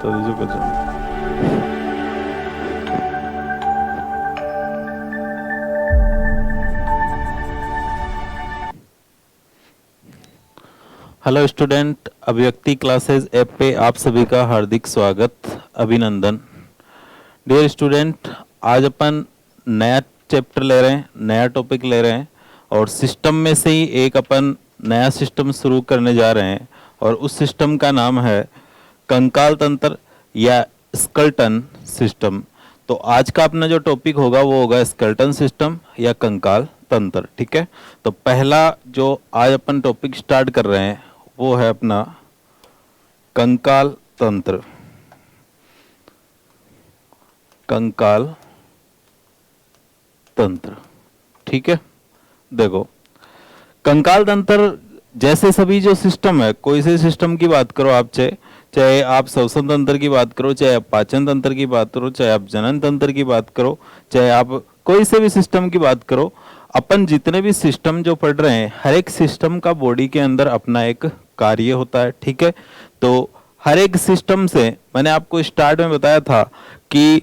बता दीजिए question. Hello student, अभिव्यक्ति क्लासेस ऐप पे आप सभी का हार्दिक स्वागत, अभिनंदन। डियर स्टूडेंट, आज अपन नया चैप्टर ले रहे हैं, नया टॉपिक ले रहे हैं और सिस्टम में से ही एक अपन नया सिस्टम शुरू करने जा रहे हैं और उस सिस्टम का नाम है कंकाल तंत्र या स्केलेटन सिस्टम। तो आज का अपना जो टॉपिक होगा वो होगा स्केलेटन सिस्टम या कंकाल तंत्र। ठीक है, तो पहला जो आज अपन टॉपिक स्टार्ट कर रहे हैं वो है अपना कंकाल तंत्र। कंकाल तंत्र, ठीक है। देखो, कंकाल तंत्र जैसे सभी जो सिस्टम है, कोई से सिस्टम की बात करो आप, चाहे आप श्वसन तंत्र की बात करो, चाहे आप पाचन तंत्र की बात करो, चाहे आप जनन तंत्र की बात करो, चाहे आप कोई से भी सिस्टम की बात करो, अपन जितने भी सिस्टम जो पढ़ रहे हैं, हर एक सिस्टम का बॉडी के अंदर अपना एक कार्य होता है। ठीक है, तो हर एक सिस्टम से मैंने आपको स्टार्ट में बताया था कि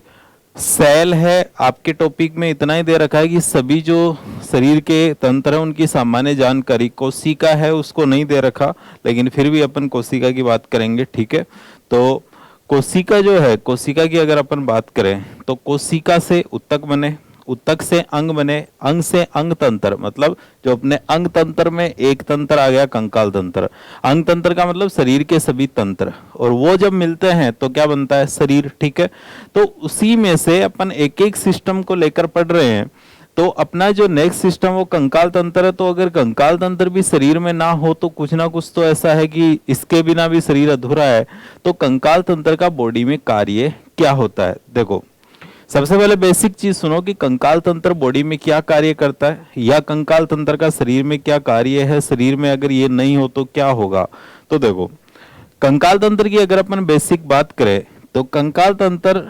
सेल है, आपके टॉपिक में इतना ही दे रखा है कि सभी जो शरीर के तंत्र है उनकी सामान्य जानकारी। कोशिका है उसको नहीं दे रखा, लेकिन फिर भी अपन कोशिका की बात करेंगे। ठीक है, तो कोशिका जो है, कोशिका की अगर अपन बात करें तो कोशिका से उत्तक बने, उत्तक से अंग बने, अंग से अंग तंत्र, मतलब जो अपने अंग तंत्र में एक तंत्र आ गया कंकाल तंत्र। अंग तंत्र का मतलब शरीर के सभी तंत्र, और वो जब मिलते हैं तो क्या बनता है, शरीर। ठीक है, तो उसी में से अपन एक एक सिस्टम को लेकर पढ़ रहे हैं। तो अपना जो नेक्स्ट सिस्टम वो कंकाल तंत्र है। तो अगर कंकाल तंत्र भी शरीर में ना हो तो कुछ ना कुछ तो ऐसा है कि इसके बिना भी शरीर अधूरा है। तो कंकाल तंत्र का बॉडी में कार्य क्या होता है, देखो सबसे पहले बेसिक चीज सुनो कि कंकाल तंत्र बॉडी में क्या कार्य करता है, या कंकाल तंत्र का शरीर में क्या कार्य है, शरीर में अगर ये नहीं हो तो क्या होगा। तो देखो, कंकाल तंत्र की अगर अपन बेसिक बात करें तो कंकाल तंत्र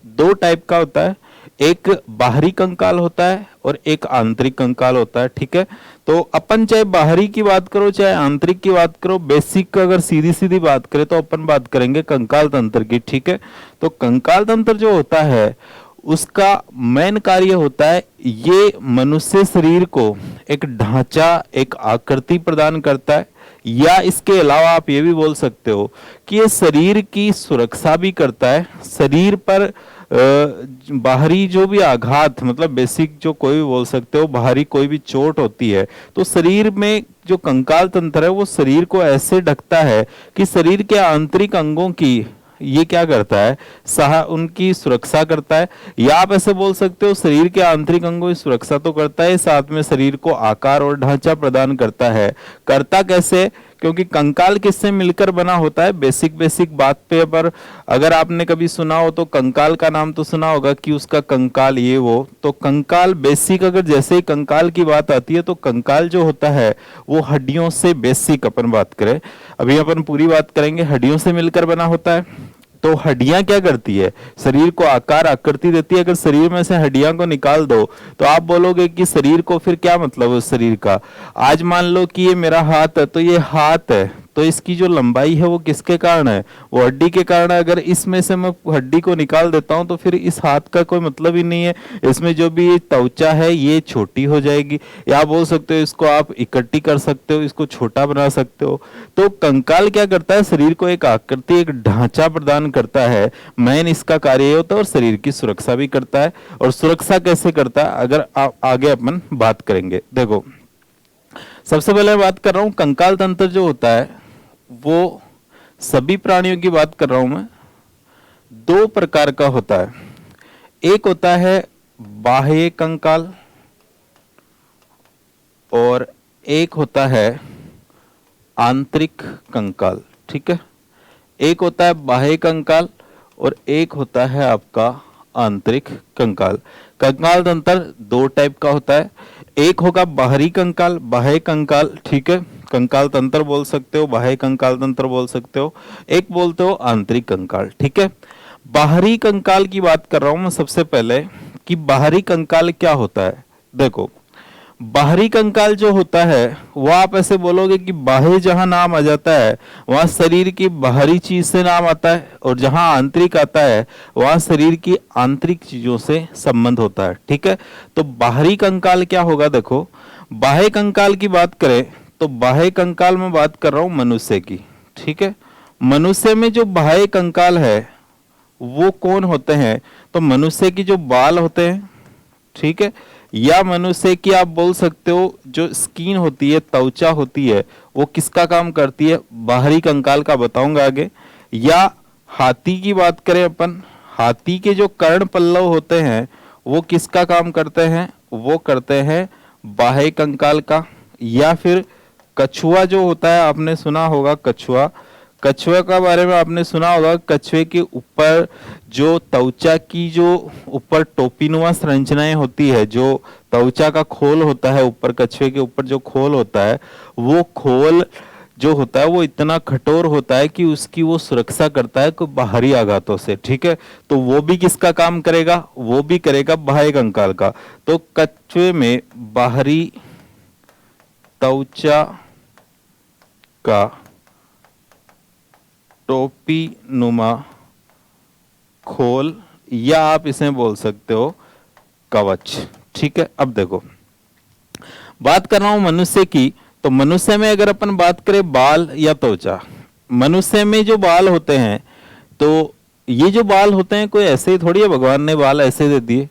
दो टाइप का होता है, एक बाहरी कंकाल होता है और एक आंतरिक कंकाल होता है। ठीक है, तो अपन चाहे बाहरी की बात करो चाहे आंतरिक की बात करो, बेसिक अगर सीधी सीधी बात करें तो अपन बात करेंगे कंकाल तंत्र की। ठीक है, तो कंकाल तंत्र जो होता है उसका मेन कार्य होता है, ये मनुष्य शरीर को एक ढांचा, एक आकृति प्रदान करता है, या इसके अलावा आप ये भी बोल सकते हो कि ये शरीर की सुरक्षा भी करता है। शरीर पर बाहरी जो भी आघात, मतलब बेसिक जो कोई भी बोल सकते हो, बाहरी कोई भी चोट होती है तो शरीर में जो कंकाल तंत्र है वो शरीर को ऐसे ढकता है कि शरीर के आंतरिक अंगों की ये क्या करता है, उनकी सुरक्षा करता है। या आप ऐसे बोल सकते हो शरीर के आंतरिक अंगों की सुरक्षा तो करता है, साथ में शरीर को आकार और ढांचा प्रदान करता है। करता कैसे, क्योंकि कंकाल किससे मिलकर बना होता है, बेसिक बेसिक बात पे। पर अगर आपने कभी सुना हो तो कंकाल का नाम तो सुना होगा कि उसका कंकाल ये वो, तो कंकाल बेसिक, अगर जैसे ही कंकाल की बात आती है तो कंकाल जो होता है वो हड्डियों से, बेसिक अपन बात करें, अभी अपन पूरी बात करेंगे, हड्डियों से मिलकर बना होता है। तो हड्डियां क्या करती है, शरीर को आकार आकृति देती है। अगर शरीर में से हड्डियां को निकाल दो तो आप बोलोगे कि शरीर को फिर क्या मतलब है शरीर का। आज मान लो कि ये मेरा हाथ है, तो ये हाथ है, तो इसकी जो लंबाई है वो किसके कारण है, वो हड्डी के कारण है। अगर इसमें से मैं हड्डी को निकाल देता हूं तो फिर इस हाथ का कोई मतलब ही नहीं है। इसमें जो भी त्वचा है ये छोटी हो जाएगी, या बोल सकते हो इसको आप इकट्ठी कर सकते हो, इसको छोटा बना सकते हो। तो कंकाल क्या करता है, शरीर को एक आकृति, एक ढांचा प्रदान करता है, मेन इसका कार्य होता है, और शरीर की सुरक्षा भी करता है। और सुरक्षा कैसे करता है अगर आप आगे अपन बात करेंगे। देखो, सबसे पहले बात कर रहा हूं कंकाल तंत्र जो होता है वो सभी प्राणियों की बात कर रहा हूं मैं, दो प्रकार का होता है। एक होता है बाह्य कंकाल और एक होता है आंतरिक कंकाल। ठीक है, एक होता है बाह्य कंकाल और एक होता है आपका आंतरिक कंकाल। कंकाल तंत्र दो टाइप का होता है, एक होगा बाहरी कंकाल, बाह्य कंकाल। ठीक है, कंकाल तंत्र बोल सकते हो, बाह्य कंकाल तंत्र बोल सकते हो, एक बोलते हो आंतरिक कंकाल। ठीक है, बाहरी कंकाल की बात कर रहा हूं मैं सबसे पहले कि बाहरी कंकाल क्या होता है। देखो, बाहरी कंकाल जो होता है वो आप ऐसे बोलोगे कि बाह्य जहां नाम आ जाता है वहां शरीर की बाहरी चीज से नाम आता है, और जहां आंतरिक आता है वहां शरीर की आंतरिक चीजों से संबंध होता है। ठीक है, तो बाहरी कंकाल क्या होगा, देखो बाह्य कंकाल की बात करें तो बाह्य कंकाल में बात कर रहा हूं मनुष्य की। ठीक है, मनुष्य में जो बाह्य कंकाल है वो कौन होते हैं, तो मनुष्य की जो बाल होते हैं, ठीक है, या मनुष्य की आप बोल सकते हो जो स्किन होती है, त्वचा होती है, वो किसका काम करती है, बाहरी कंकाल का बताऊंगा आगे। या हाथी की बात करें अपन, हाथी के जो कर्ण पल्लव होते हैं वो किसका काम करते हैं, वो करते हैं बाह्य कंकाल का। या फिर कछुआ जो होता है, आपने सुना होगा कछुआ, कछुए का बारे में आपने सुना होगा, कछुए के ऊपर जो त्वचा की जो ऊपर टोपीनुमा संरचनाएं होती है, जो त्वचा का खोल होता है ऊपर, कछुए के ऊपर जो खोल होता है, वो खोल जो होता है वो इतना कठोर होता है कि उसकी वो सुरक्षा करता है कोई बाहरी आघातों से। ठीक है, तो वो भी किसका काम करेगा, वो भी करेगा बाह्य कंकाल का। तो कछुए में बाहरी त्वचा का टोपी नुमा खोल, या आप इसे बोल सकते हो कवच। ठीक है, अब देखो बात कर रहा हूं मनुष्य की, तो मनुष्य में अगर अपन बात करें बाल या त्वचा, मनुष्य में जो बाल होते हैं, तो ये जो बाल होते हैं कोई ऐसे ही थोड़ी है भगवान ने बाल ऐसे दे दिए,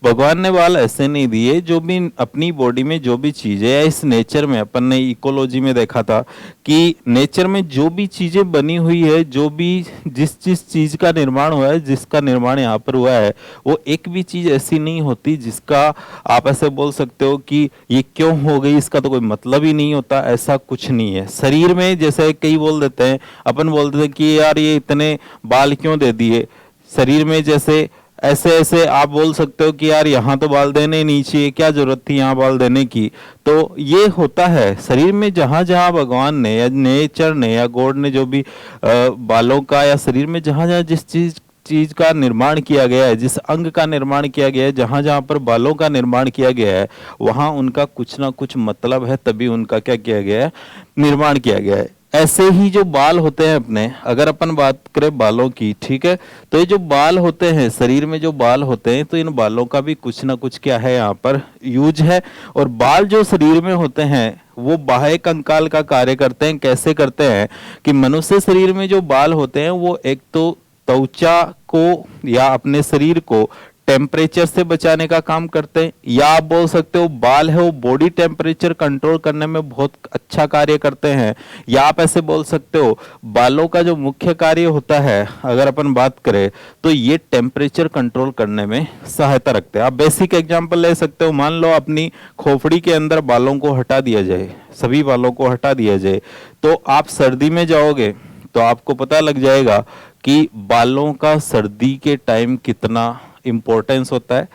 भगवान ने बाल ऐसे नहीं दिए। जो भी अपनी बॉडी में जो भी चीजें है, इस नेचर में अपन ने इकोलॉजी में देखा था कि नेचर में जो भी चीजें बनी हुई है, जो भी जिस जिस चीज का निर्माण हुआ है, जिसका निर्माण यहाँ पर हुआ है, वो एक भी चीज ऐसी नहीं होती जिसका आप ऐसे बोल सकते हो कि ये क्यों हो गई, इसका तो कोई मतलब ही नहीं होता, ऐसा कुछ नहीं है। शरीर में जैसे कई बोल देते हैं, अपन बोल देते हैं कि यार ये इतने बाल क्यों दे दिए शरीर में, जैसे ऐसे ऐसे आप बोल सकते हो कि यार यहाँ तो बाल देने नहीं चाहिए, क्या जरूरत थी यहाँ बाल देने की। तो ये होता है शरीर में, जहां जहां भगवान ने या नेचर ने या गॉड ने जो भी बालों का या शरीर में जहां जहां जिस चीज चीज का निर्माण किया गया है, जिस अंग का निर्माण किया गया है, जहां जहां पर बालों का निर्माण किया गया है, वहां उनका कुछ ना कुछ मतलब है, तभी उनका क्या किया गया है, निर्माण किया गया है। ऐसे ही जो बाल होते हैं अपने, अगर अपन बात करें बालों की, ठीक है, तो ये जो बाल होते हैं शरीर में, जो बाल होते हैं, तो इन बालों का भी कुछ ना कुछ क्या है यहाँ पर यूज है। और बाल जो शरीर में होते हैं वो बाह्य कंकाल का कार्य करते हैं। कैसे करते हैं कि मनुष्य शरीर में जो बाल होते हैं वो एक तो त्वचा को या अपने शरीर को टेम्परेचर से बचाने का काम करते हैं, या आप बोल सकते हो बाल है वो बॉडी टेम्परेचर कंट्रोल करने में बहुत अच्छा कार्य करते हैं, या आप ऐसे बोल सकते हो बालों का जो मुख्य कार्य होता है अगर अपन बात करें तो ये टेम्परेचर कंट्रोल करने में सहायता रखते हैं। आप बेसिक एग्जांपल ले सकते हो, मान लो अपनी खोपड़ी के अंदर बालों को हटा दिया जाए, सभी बालों को हटा दिया जाए, तो आप सर्दी में जाओगे तो आपको पता लग जाएगा कि बालों का सर्दी के टाइम कितना इंपॉर्टेंस होता है।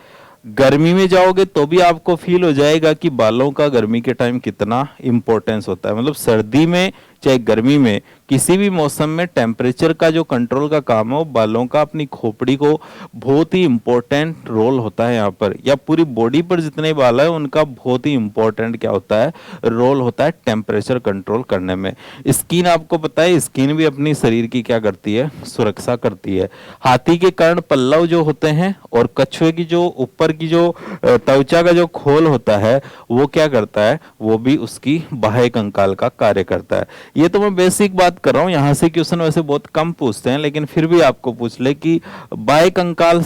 गर्मी में जाओगे तो भी आपको फील हो जाएगा कि बालों का गर्मी के टाइम कितना इंपॉर्टेंस होता है। मतलब सर्दी में चाहे गर्मी में किसी भी मौसम में टेम्परेचर का जो कंट्रोल का काम है वो बालों का अपनी खोपड़ी को बहुत ही इंपॉर्टेंट रोल होता है यहाँ पर, या पूरी बॉडी पर जितने बाल है उनका बहुत ही इंपॉर्टेंट क्या होता है, रोल होता है टेम्परेचर कंट्रोल करने में। स्किन आपको पता है, स्किन भी अपनी शरीर की क्या करती है, सुरक्षा करती है। हाथी के कर्ण पल्लव जो होते हैं और कछुए की जो ऊपर की जो त्वचा का जो खोल होता है वो क्या करता है, वो भी उसकी बाह्य कंकाल का कार्य करता है। ये तो मैं बेसिक बात कर रहा हूँ, यहाँ से क्वेश्चन वैसे बहुत कम पूछते हैं, लेकिन फिर भी आपको पूछ ले कि बाह्य कंकाल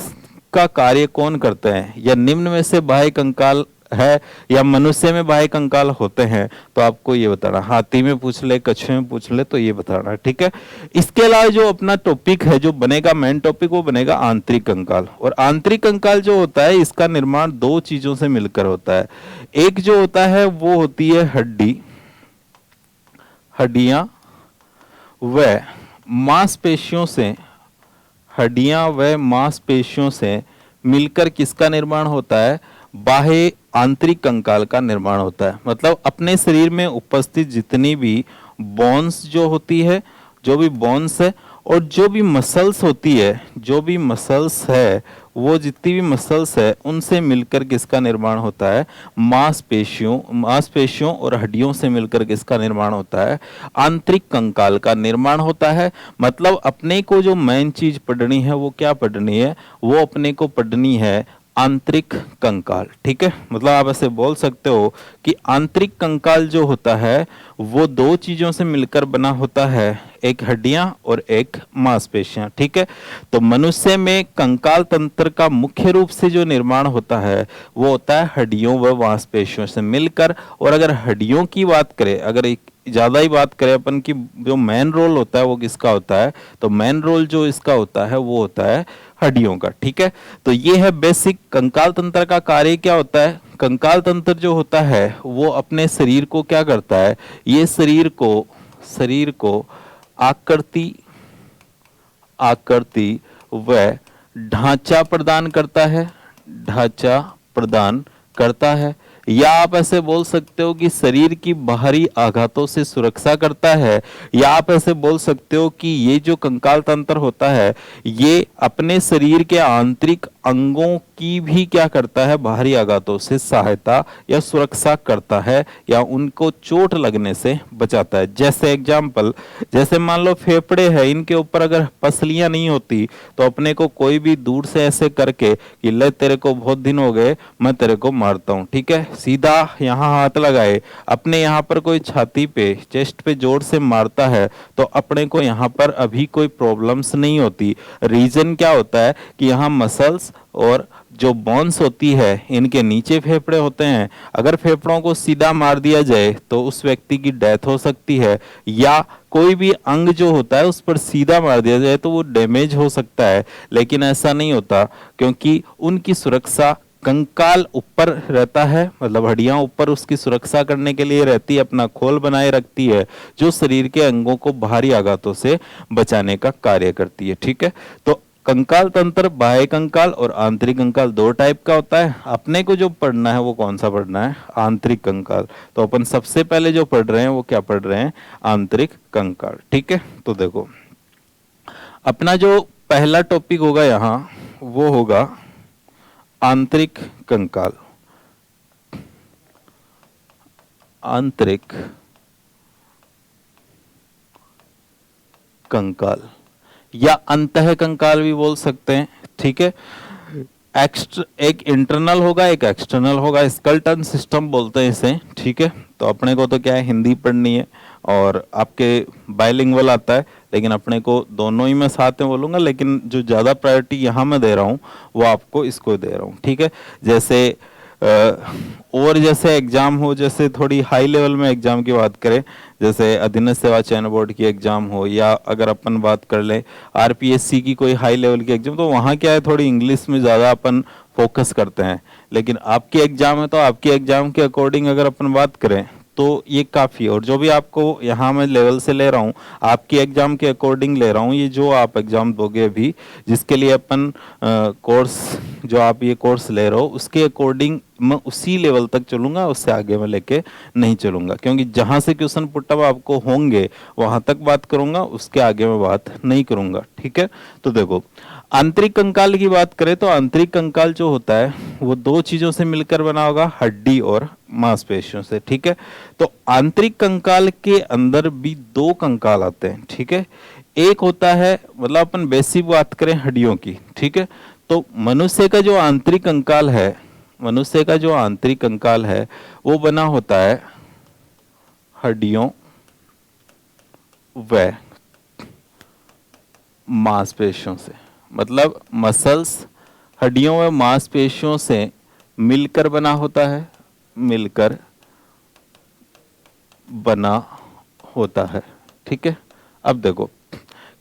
का कार्य कौन करते हैं, या निम्न में से बाह्य कंकाल है या मनुष्य में बाह्य कंकाल होते हैं, तो आपको ये बताना। हाथी में पूछ ले, कछुए में पूछ ले, तो ये बताना। ठीक है, इसके अलावा जो अपना टॉपिक है, जो बनेगा मेन टॉपिक, वो बनेगा आंतरिक कंकाल। और आंतरिक कंकाल जो होता है इसका निर्माण दो चीजों से मिलकर होता है। एक जो होता है वो होती है हड्डी, हड्डियां व मांसपेशियों से, हड्डियां व मांसपेशियों से मिलकर किसका निर्माण होता है, बाह्य आंतरिक कंकाल का निर्माण होता है। मतलब अपने शरीर में उपस्थित जितनी भी बोन्स जो होती है, जो भी बोन्स है और जो भी मसल्स होती है, जो भी मसल्स है वो जितनी भी मसल्स है उनसे मिलकर किसका निर्माण होता है, मांसपेशियों और हड्डियों से मिलकर किसका निर्माण होता है, आंतरिक कंकाल का निर्माण होता है। मतलब अपने को जो मेन चीज पढ़नी है वो क्या पढ़नी है, वो अपने को पढ़नी है आंतरिक कंकाल। ठीक है, मतलब आप ऐसे बोल सकते हो कि आंतरिक कंकाल जो होता है वो दो चीजों से मिलकर बना होता है, एक हड्डियां और एक मांसपेशियां। ठीक है, तो मनुष्य में कंकाल तंत्र का मुख्य रूप से जो निर्माण होता है वो होता है हड्डियों व मांसपेशियों से मिलकर। और अगर हड्डियों की बात करें, अगर एक ज्यादा ही बात करें अपन की, जो मेन रोल होता है वो किसका होता है, तो मेन रोल जो इसका होता है वो होता है हड्डियों का। ठीक है, तो ये है बेसिक कंकाल तंत्र का कार्य क्या होता है। कंकाल तंत्र जो होता है वो अपने शरीर को क्या करता है, ये शरीर को आकृति आकृति व ढांचा प्रदान करता है, ढांचा प्रदान करता है। या आप ऐसे बोल सकते हो कि शरीर की बाहरी आघातों से सुरक्षा करता है। या आप ऐसे बोल सकते हो कि ये जो कंकाल तंत्र होता है ये अपने शरीर के आंतरिक अंगों की भी क्या करता है, बाहरी आघातों से सहायता या सुरक्षा करता है या उनको चोट लगने से बचाता है। जैसे एग्जाम्पल, जैसे मान लो फेफड़े है, इनके ऊपर अगर पसलियां नहीं होती तो अपने को कोई भी दूर से ऐसे करके कि ले तेरे को बहुत दिन हो गए मैं तेरे को मारता हूं, ठीक है, सीधा यहाँ हाथ लगाए, अपने यहाँ पर कोई छाती पे चेस्ट पे जोर से मारता है तो अपने को यहाँ पर अभी कोई प्रॉब्लम्स नहीं होती। रीजन क्या होता है कि यहाँ मसल्स और जो बोन्स होती है इनके नीचे फेफड़े होते हैं। अगर फेफड़ों को सीधा मार दिया जाए तो उस व्यक्ति की डेथ हो सकती है, या कोई भी अंग जो होता है उस पर सीधा मार दिया जाए तो वो डैमेज हो सकता है। लेकिन ऐसा नहीं होता क्योंकि उनकी सुरक्षा कंकाल ऊपर रहता है, मतलब हड्डियां ऊपर उसकी सुरक्षा करने के लिए रहती है, अपना खोल बनाए रखती है जो शरीर के अंगों को बाहरी आघातों से बचाने का कार्य करती है। ठीक है, तो कंकाल तंत्र बाह्य कंकाल और आंतरिक कंकाल दो टाइप का होता है। अपने को जो पढ़ना है वो कौन सा पढ़ना है, आंतरिक कंकाल। तो अपन सबसे पहले जो पढ़ रहे हैं वो क्या पढ़ रहे हैं, आंतरिक कंकाल। ठीक है, तो देखो अपना जो पहला टॉपिक होगा यहाँ वो होगा आंतरिक कंकाल। आंतरिक कंकाल या अंतः कंकाल भी बोल सकते हैं। ठीक है, एक इंटरनल होगा एक एक्सटर्नल होगा, स्केलेटन सिस्टम बोलते हैं इसे। ठीक है, तो अपने को तो क्या है हिंदी पढ़नी है और आपके बाइलिंगुअल आता है, लेकिन अपने को दोनों ही मैं साथ में बोलूंगा, लेकिन जो ज़्यादा प्रायोरिटी यहाँ मैं दे रहा हूँ वो आपको इसको दे रहा हूँ। ठीक है, जैसे और जैसे एग्जाम हो, जैसे थोड़ी हाई लेवल में एग्जाम की बात करें, जैसे अधीनस्थ सेवा चयन बोर्ड की एग्जाम हो, या अगर अपन बात कर लें आरपीएससी की कोई हाई लेवल की एग्जाम, तो वहाँ क्या है थोड़ी इंग्लिश में ज़्यादा अपन फोकस करते हैं। लेकिन आपकी एग्जाम है तो आपकी एग्जाम के अकॉर्डिंग अगर अपन बात करें तो ये काफ़ी, और जो भी आपको यहाँ मैं लेवल से ले रहा हूँ आपकी एग्जाम के अकॉर्डिंग ले रहा हूँ, ये जो आप एग्जाम दोगे अभी जिसके लिए अपन कोर्स जो आप ये कोर्स ले रहे हो उसके अकॉर्डिंग मैं उसी लेवल तक चलूंगा, उससे आगे मैं लेके नहीं चलूंगा, क्योंकि जहां से क्वेश्चन पुटअप आपको होंगे वहां तक बात करूंगा, उसके आगे मैं बात नहीं करूंगा। ठीक है, तो देखो आंतरिक कंकाल की बात करें तो आंतरिक कंकाल जो होता है वो दो चीजों से मिलकर बना होगा, हड्डी और मांसपेशियों से। ठीक है, तो आंतरिक कंकाल के अंदर भी दो कंकाल आते हैं। ठीक है, एक होता है, मतलब अपन बेसिक बात करें हड्डियों की। ठीक है, तो मनुष्य का जो आंतरिक कंकाल है, मनुष्य का जो आंतरिक कंकाल है वो बना होता है हड्डियों व मांसपेशियों से, मतलब मसल्स हड्डियों व मांसपेशियों से मिलकर बना होता है, मिलकर बना होता है। ठीक है, अब देखो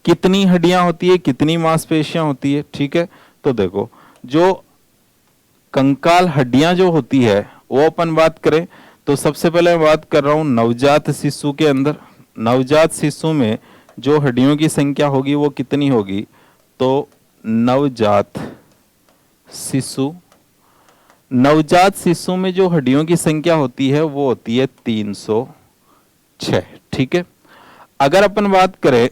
कितनी हड्डियां होती है, कितनी मांसपेशियां होती है। ठीक है, तो देखो जो कंकाल हड्डियां जो होती है वो अपन बात करें तो सबसे पहले मैं बात कर रहा हूं नवजात शिशु के अंदर। नवजात शिशु में जो हड्डियों की संख्या होगी वो कितनी होगी, तो नवजात शिशु में जो हड्डियों की संख्या होती है वो होती है 306। ठीक है, अगर अपन बात करें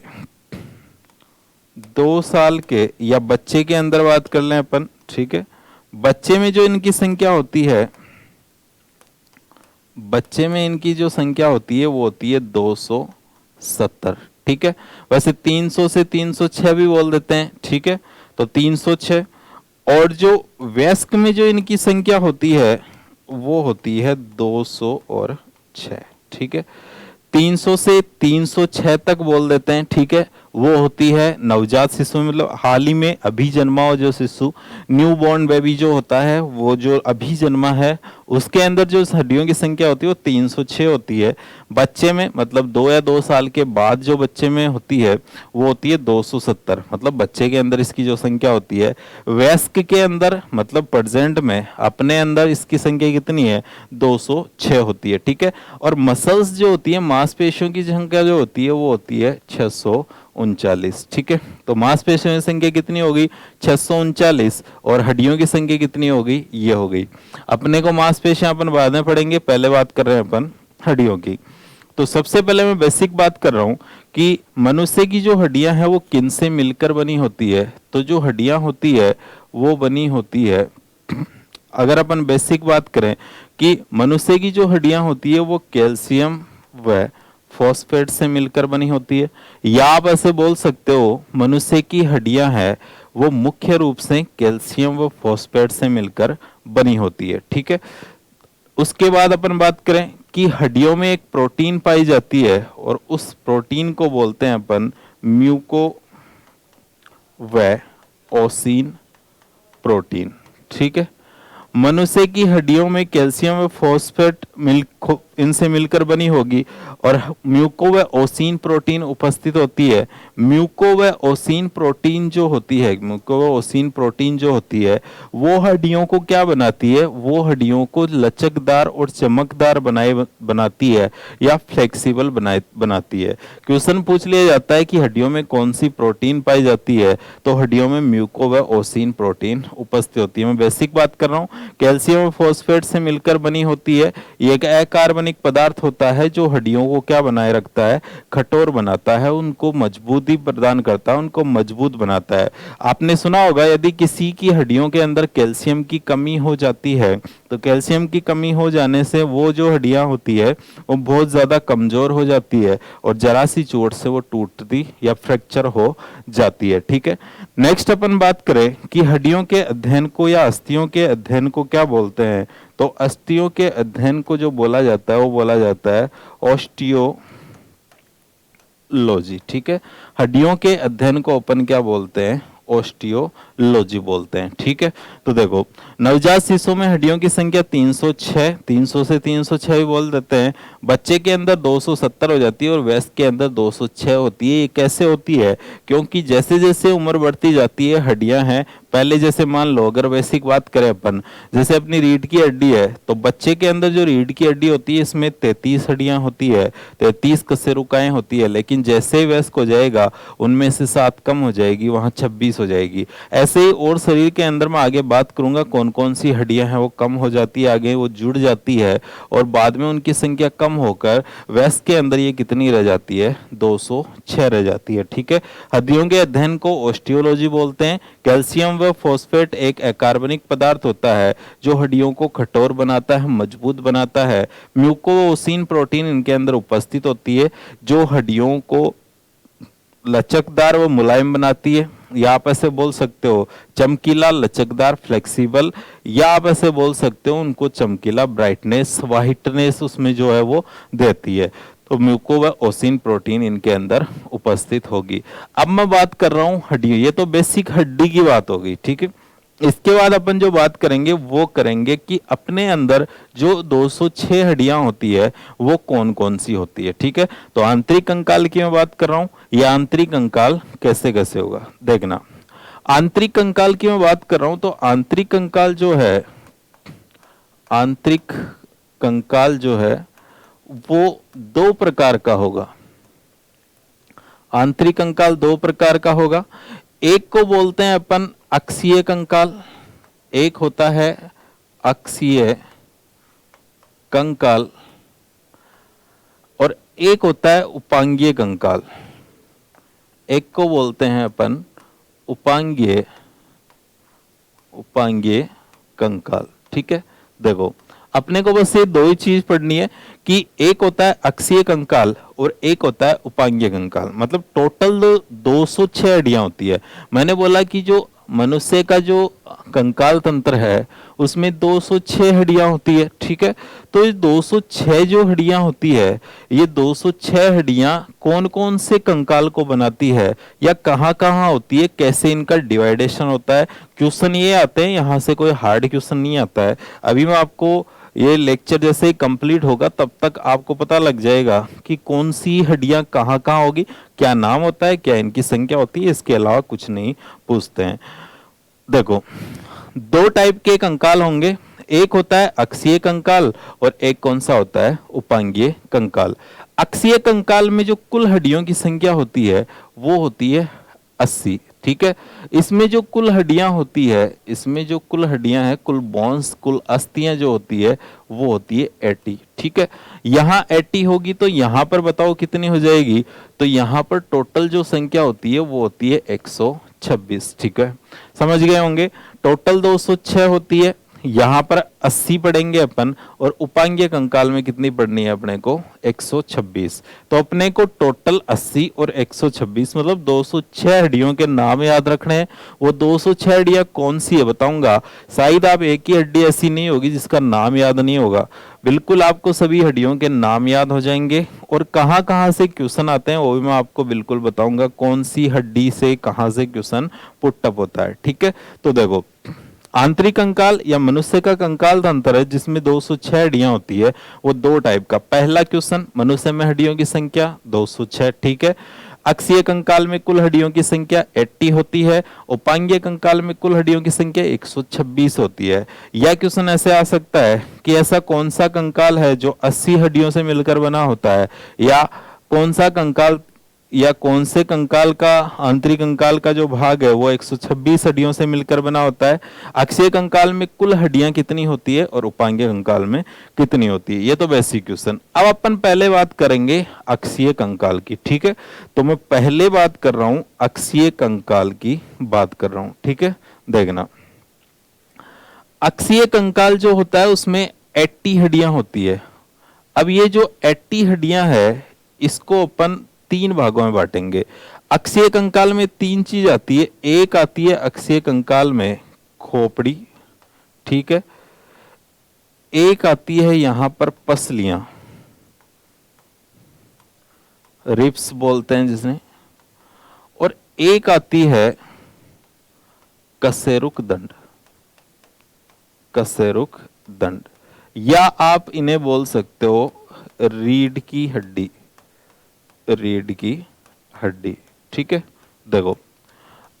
2 साल के या बच्चे के अंदर बात कर लें अपन ठीक है। बच्चे में जो इनकी संख्या होती है, बच्चे में इनकी जो संख्या होती है वो होती है 270, ठीक है। वैसे 300 से 306 भी बोल देते हैं, ठीक है, तो 306। और जो वयस्क में जो इनकी संख्या होती है वो होती है 206, ठीक है। 300 से 306 तक बोल देते हैं, ठीक है। वो होती है नवजात शिशु में, मतलब हाल ही में अभी जन्मा हो जो शिशु, न्यू बॉर्न बेबी जो होता है, वो जो अभी जन्मा है, उसके अंदर जो हड्डियों की संख्या होती है वो 306 होती है। बच्चे में मतलब 2 या 2 साल के बाद जो बच्चे में होती है वो होती है 270, मतलब बच्चे के अंदर इसकी जो संख्या होती है। वयस्क के अंदर मतलब प्रेजेंट में अपने अंदर इसकी संख्या कितनी है, 206 होती है, ठीक है। और मसल्स जो होती है, मांसपेशियों की संख्या जो होती है वो होती है 639, ठीक है। तो मांसपेशियों की संख्या कितनी होगी, 639, और हड्डियों की संख्या कितनी होगी, ये हो गई। अपने को मांसपेशियां अपन बाद में पढ़ेंगे, पहले बात कर रहे हैं अपन हड्डियों की। तो सबसे पहले मैं बेसिक बात कर रहा हूं कि मनुष्य की जो हड्डियां हैं वो किन से मिलकर बनी होती है। तो जो हड्डियां होती है वो बनी होती है, अगर अपन बेसिक बात करें कि मनुष्य की जो हड्डियां होती है वो कैल्शियम व फॉस्फेट से मिलकर बनी होती है। या आप ऐसे बोल सकते हो मनुष्य की हड्डियां हैं वो मुख्य रूप से कैल्शियम व फॉस्फेट से मिलकर बनी होती है, ठीक है। उसके बाद अपन बात करें कि हड्डियों में एक प्रोटीन पाई जाती है और उस प्रोटीन को बोलते हैं अपन म्यूको व ओसिन प्रोटीन, ठीक है। मनुष्य की हड्डियों में कैल्शियम व फॉस्फेट इनसे मिलकर बनी होगी और म्यूको व ओसिन प्रोटीन उपस्थित होती है। म्यूको व ओसिन प्रोटीन जो होती है, म्यूको व ओसिन प्रोटीन जो होती है वो हड्डियों को क्या बनाती है, वो हड्डियों को लचकदार और चमकदार बनाती है या फ्लेक्सिबल बनाती है। क्वेश्चन पूछ लिया जाता है कि हड्डियों में कौन सी प्रोटीन पाई जाती है, तो हड्डियों में म्यूको व ओसिन प्रोटीन उपस्थित होती है। मैं बेसिक बात कर रहा हूँ, कैल्शियम और फॉस्फेट से मिलकर बनी होती है। ये एक अकार्बनिक पदार्थ होता है जो हड्डियों को क्या बनाए रखता है, कठोर बनाता है, उनको मजबूती प्रदान करता है, उनको मजबूत बनाता है। आपने सुना होगा यदि किसी की हड्डियों के अंदर कैल्शियम की कमी हो जाती है तो कैल्शियम की कमी हो जाने से वो जो हड्डियां होती है वो बहुत ज्यादा कमजोर हो जाती है और जरा सी चोट से वो टूटती या फ्रैक्चर हो जाती है, ठीक है। नेक्स्ट अपन बात करें कि हड्डियों के अध्ययन को या अस्थियों के अध्ययन को क्या बोलते हैं, तो अस्थियों के अध्ययन को जो बोला जाता है वो बोला जाता है ऑस्टियोलॉजी, ठीक है। हड्डियों के अध्ययन को अपन क्या बोलते हैं, ऑस्टियोलॉजी बोलते हैं, ठीक है। तो देखो नवजात शिशु में हड्डियों की संख्या 306, 300 से 306 भी बोल देते हैं। बच्चे के अंदर 270 हो जाती है और वयस्क के अंदर 206 होती है। ये कैसे होती है, क्योंकि जैसे जैसे उम्र बढ़ती जाती है हड्डियां हैं, पहले जैसे मान लो अगर बेसिक बात करें अपन, जैसे अपनी रीढ़ की हड्डी है, तो बच्चे के अंदर जो रीढ़ की हड्डी होती है इसमें 33 हड्डियां होती है, 33 कशेरुकाएं होती है। लेकिन जैसे ही वयस्क हो जाएगा उनमें से 7 कम हो जाएगी, वहां 26 हो जाएगी। ऐसे ही और शरीर के अंदर मैं आगे बात करूंगा कौन कौन सी हड्डियां हैं वो कम हो जाती है, आगे वो जुड़ जाती है और बाद में उनकी संख्या कम होकर वयस्क के अंदर ये कितनी रह जाती है, 206 रह जाती है, ठीक है। हड्डियों के अध्ययन को ऑस्टियोलॉजी बोलते हैं। कैल्शियम व फॉस्फेट एक अकार्बनिक पदार्थ होता है जो हड्डियों को कठोर बनाता है, मजबूत बनाता है। म्यूकोओसिन प्रोटीन इनके अंदर उपस्थित होती है जो हड्डियों को लचकदार व मुलायम बनाती है, या आप ऐसे बोल सकते हो चमकीला, लचकदार, फ्लेक्सिबल, या आप ऐसे बोल सकते हो उनको चमकीला, ब्राइटनेस, वाइटनेस उसमें जो है वो देती है। तो म्यूको व ओसिन प्रोटीन इनके अंदर उपस्थित होगी। अब मैं बात कर रहा हूं हड्डी, ये तो बेसिक हड्डी की बात होगी, ठीक है। इसके बाद अपन जो बात करेंगे वो करेंगे कि अपने अंदर जो 206 हड्डियां होती है वो कौन कौन सी होती है, ठीक है। तो आंतरिक कंकाल की मैं बात कर रहा हूं, यह आंतरिक कंकाल कैसे कैसे होगा देखना। आंतरिक कंकाल की मैं बात कर रहा हूं तो आंतरिक कंकाल जो है, आंतरिक कंकाल जो है वो 2 प्रकार का होगा। आंतरिक कंकाल 2 प्रकार का होगा। एक को बोलते हैं अपन अक्षीय कंकाल, एक होता है अक्षीय कंकाल और एक होता है उपांगीय कंकाल। एक को बोलते हैं अपन उपांगीय उपांगीय कंकाल। ठीक है, देखो अपने को बस ये दो ही चीज पढ़नी है कि एक होता है अक्षीय कंकाल और एक होता है उपांगीय कंकाल। मतलब टोटल 206 हड्डियां होती है। मैंने बोला कि जो मनुष्य का जो कंकाल तंत्र है उसमें 206 हड्डियां होती है। ठीक है, तो ये 206 जो हड्डियां होती है, ये 206 हड्डियां कौन कौन से कंकाल को बनाती है या कहाँ कहाँ होती है, कैसे इनका डिवाइडेशन होता है। क्वेश्चन ये आते हैं, यहाँ से कोई हार्ड क्वेश्चन नहीं आता है। अभी मैं आपको ये लेक्चर जैसे ही कंप्लीट होगा तब तक आपको पता लग जाएगा कि कौन सी हड्डियां कहाँ कहाँ होगी, क्या नाम होता है, क्या इनकी संख्या होती है। इसके अलावा कुछ नहीं पूछते हैं। देखो दो टाइप के कंकाल होंगे, एक होता है अक्षीय कंकाल और एक कौन सा होता है, उपांगीय कंकाल। अक्षीय कंकाल में जो कुल हड्डियों की संख्या होती है वो होती है 80। ठीक है, इसमें जो कुल हड्डियां होती है, इसमें जो कुल हड्डियां हैं, कुल बोन्स, कुल अस्थियां जो होती है वो होती है 80। ठीक है, यहाँ 80 होगी तो यहाँ पर बताओ कितनी हो जाएगी, तो यहाँ पर टोटल जो संख्या होती है वो होती है 126। ठीक है, समझ गए होंगे। टोटल 206 होती है, यहाँ पर 80 पढ़ेंगे अपन, और उपांगीय कंकाल में कितनी पढ़नी है अपने को, 126। तो अपने को टोटल 80 और 126 मतलब 206 हड्डियों के नाम याद रखने हैं। वो 206 हड्डियां कौन सी है बताऊंगा। शायद आप एक ही हड्डी ऐसी नहीं होगी जिसका नाम याद नहीं होगा, बिल्कुल आपको सभी हड्डियों के नाम याद हो जाएंगे। और कहाँ कहाँ से क्वेश्चन आते हैं वो भी मैं आपको बिल्कुल बताऊंगा, कौन सी हड्डी से कहाँ से क्वेश्चन पुटअप होता है। ठीक है, तो देखो आंतरिक कंकाल या मनुष्य का कंकाल तंत्र है जिसमें 206 हड्डियां होती है, वो दो टाइप का। पहला क्वेश्चन, मनुष्य में हड्डियों की संख्या 206। ठीक है, अक्षीय कंकाल में कुल हड्डियों की संख्या 80 होती है, उपांगीय कंकाल में कुल हड्डियों की संख्या 126 होती है। यह क्वेश्चन ऐसे आ सकता है कि ऐसा कौन सा कंकाल है जो 80 हड्डियों से मिलकर बना होता है, या कौन सा कंकाल या कौन से कंकाल का, आंतरिक कंकाल का जो भाग है वो 126 हड्डियों से मिलकर बना होता है। अक्षीय कंकाल में कुल हड्डियां कितनी होती है और उपांगीय कंकाल में कितनी होती है। ये तो बेसिक क्वेश्चन। अब अपन पहले बात करेंगे अक्षीय कंकाल की। ठीक है, तो मैं पहले बात कर रहा हूं अक्षीय कंकाल की बात कर रहा हूं। ठीक है, देखना अक्षीय कंकाल जो होता है उसमें 80 हड्डियां होती है। अब ये जो 80 हड्डियां है इसको अपन तीन भागों में बांटेंगे। अक्षीय कंकाल में तीन चीज आती है। एक आती है अक्षीय कंकाल में खोपड़ी। ठीक है, एक आती है यहां पर पसलियां, रिब्स बोलते हैं जिसने, और एक आती है कशेरुक दंड। कशेरुक दंड, या आप इन्हें बोल सकते हो रीढ़ की हड्डी। रीढ़ की हड्डी। ठीक है, देखो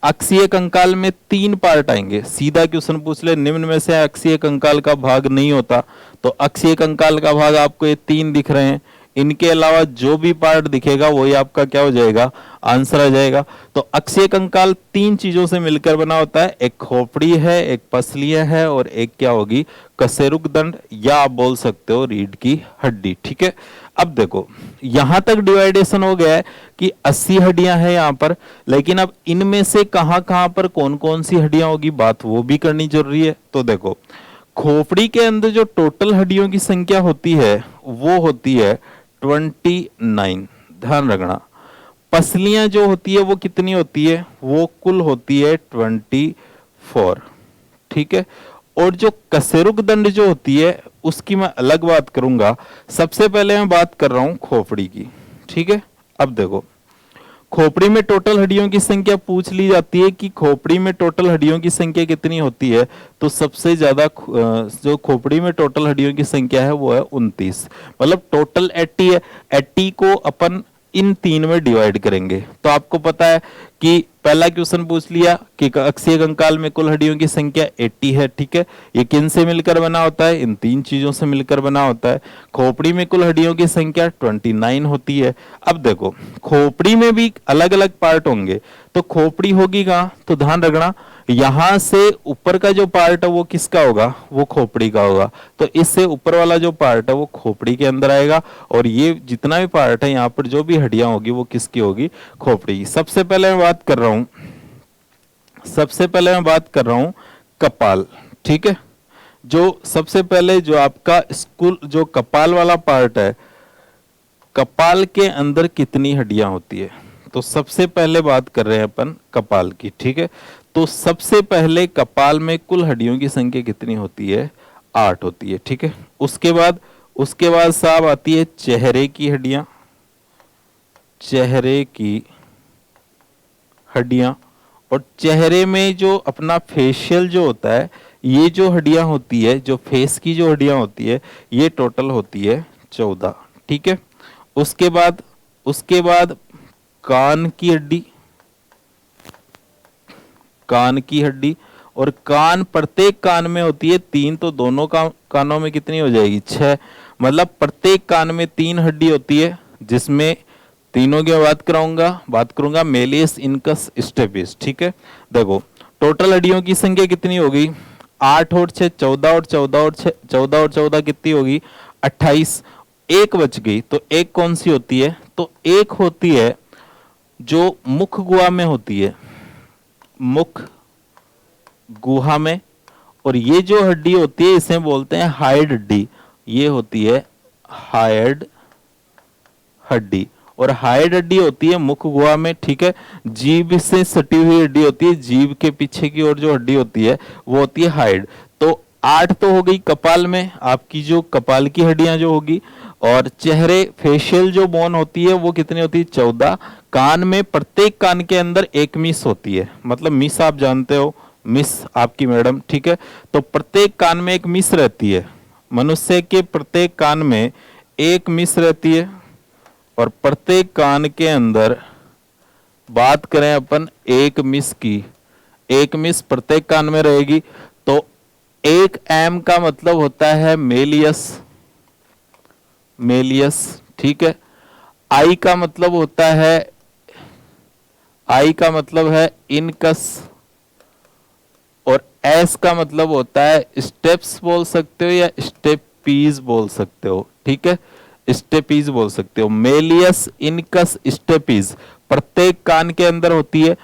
अक्षीय कंकाल में तीन पार्ट आएंगे। सीधा क्वेश्चन पूछ ले निम्न में से अक्षीय कंकाल का भाग नहीं होता, तो अक्षीय कंकाल का भाग आपको ये तीन दिख रहे हैं, इनके अलावा जो भी पार्ट दिखेगा वही आपका क्या हो जाएगा, आंसर आ जाएगा। तो अक्षीय कंकाल तीन चीजों से मिलकर बना होता है, एक खोपड़ी है, एक पसलियां है, और एक क्या होगी, कशेरुक दंड, या आप बोल सकते हो रीढ़ की हड्डी। ठीक है, अब देखो यहां तक डिवाइडेशन हो गया है कि 80 हड्डियां हैं यहां पर, लेकिन अब इनमें से कहां कहां पर कौन कौन सी हड्डियां होगी बात वो भी करनी जरूरी है। तो देखो खोपड़ी के अंदर जो टोटल हड्डियों की संख्या होती है वो होती है 29, ध्यान रखना। पसलियां जो होती है वो कितनी होती है, वो कुल होती है 24। ठीक है, और जो कशेरुक दंड जो होती है उसकी मैं अलग बात करूंगा। सबसे पहले मैं बात कर रहा हूं खोपड़ी की। ठीक है, अब देखो खोपड़ी में टोटल हड्डियों की संख्या पूछ ली जाती है कि खोपड़ी में टोटल हड्डियों की संख्या कितनी होती है, तो सबसे ज्यादा जो खोपड़ी में टोटल हड्डियों की संख्या है वो है 29। मतलब टोटल 80 है, 80 को अपन इन तीन में डिवाइड करेंगे। तो आपको पता है कि पहला क्वेश्चन पूछ लिया कि अक्षीय कंकाल में कुल हड्डियों की संख्या 80 है। ठीक है, ये किन से मिलकर बना होता है, इन तीन चीजों से मिलकर बना होता है। खोपड़ी में कुल हड्डियों की संख्या 29 होती है। अब देखो खोपड़ी में भी अलग अलग पार्ट होंगे, तो खोपड़ी होगी कहां, तो ध्यान रखना यहां से ऊपर का जो पार्ट है वो किसका होगा, वो खोपड़ी का होगा। तो इससे ऊपर वाला जो पार्ट है वो खोपड़ी के अंदर आएगा, और ये जितना भी पार्ट है यहाँ पर जो भी हड्डियां होगी वो किसकी होगी, खोपड़ी की। सबसे पहले मैं बात कर रहा हूं कपाल, ठीक है। जो सबसे पहले जो आपका स्कूल जो कपाल वाला पार्ट है, कपाल के अंदर कितनी हड्डियां होती है, तो सबसे पहले बात कर रहे हैं अपन कपाल की, ठीक है। तो सबसे पहले कपाल में कुल हड्डियों की संख्या कितनी होती है, 8 होती है, ठीक है। उसके बाद साहब आती है चेहरे की हड्डियां, चेहरे की हड्डियां। और चेहरे में जो अपना फेशियल जो होता है, ये जो हड्डियां होती है, जो फेस की जो हड्डियां होती है, ये टोटल होती है 14, ठीक है। उसके बाद कान की हड्डी, कान की हड्डी। और कान, प्रत्येक कान में होती है 3, तो दोनों कानों में कितनी हो जाएगी, 6। मतलब प्रत्येक कान में 3 हड्डी होती है, जिसमें तीनों की बात करूंगा मेलियस, इनकस, स्टेपिस, ठीक है। देखो टोटल हड्डियों की संख्या कितनी होगी, 8 और 6 14, और 14 और 6 14 और 14 कितनी होगी, 28। एक बच गई, तो एक कौन सी होती है, तो एक होती है जो मुख गुहा में होती है, मुख गुहा में। और ये जो हड्डी होती है इसे बोलते हैं हाइड हड्डी, ये होती है हाइड हड्डी। और हाइड हड्डी होती है मुख गुहा में, ठीक है। जीभ से सटी हुई हड्डी होती है, जीभ के पीछे की ओर जो हड्डी होती है वो होती है हाइड। तो 8 तो हो गई कपाल में, आपकी जो कपाल की हड्डियां जो होगी। और चेहरे, फेशियल जो बोन होती है वो कितनी होती है, 14। कान में, प्रत्येक कान के अंदर एक मिस होती है, मतलब मिस आप जानते हो, मिस आपकी मैडम, ठीक है। तो प्रत्येक कान में एक मिस रहती है, मनुष्य के प्रत्येक कान में एक मिस रहती है। और प्रत्येक कान के अंदर बात करें अपन एक मिस की, एक मिस प्रत्येक कान में रहेगी। तो एक एम का मतलब होता है मेलियस, मेलियस, ठीक है। आई का मतलब होता है, आई का मतलब है इनकस। और एस का मतलब होता है स्टेप्स बोल सकते हो या स्टेपीज बोल सकते हो, ठीक है। स्टेपीज बोल सकते हो, मेलियस, इनकस, स्टेपीज प्रत्येक कान के अंदर होती है।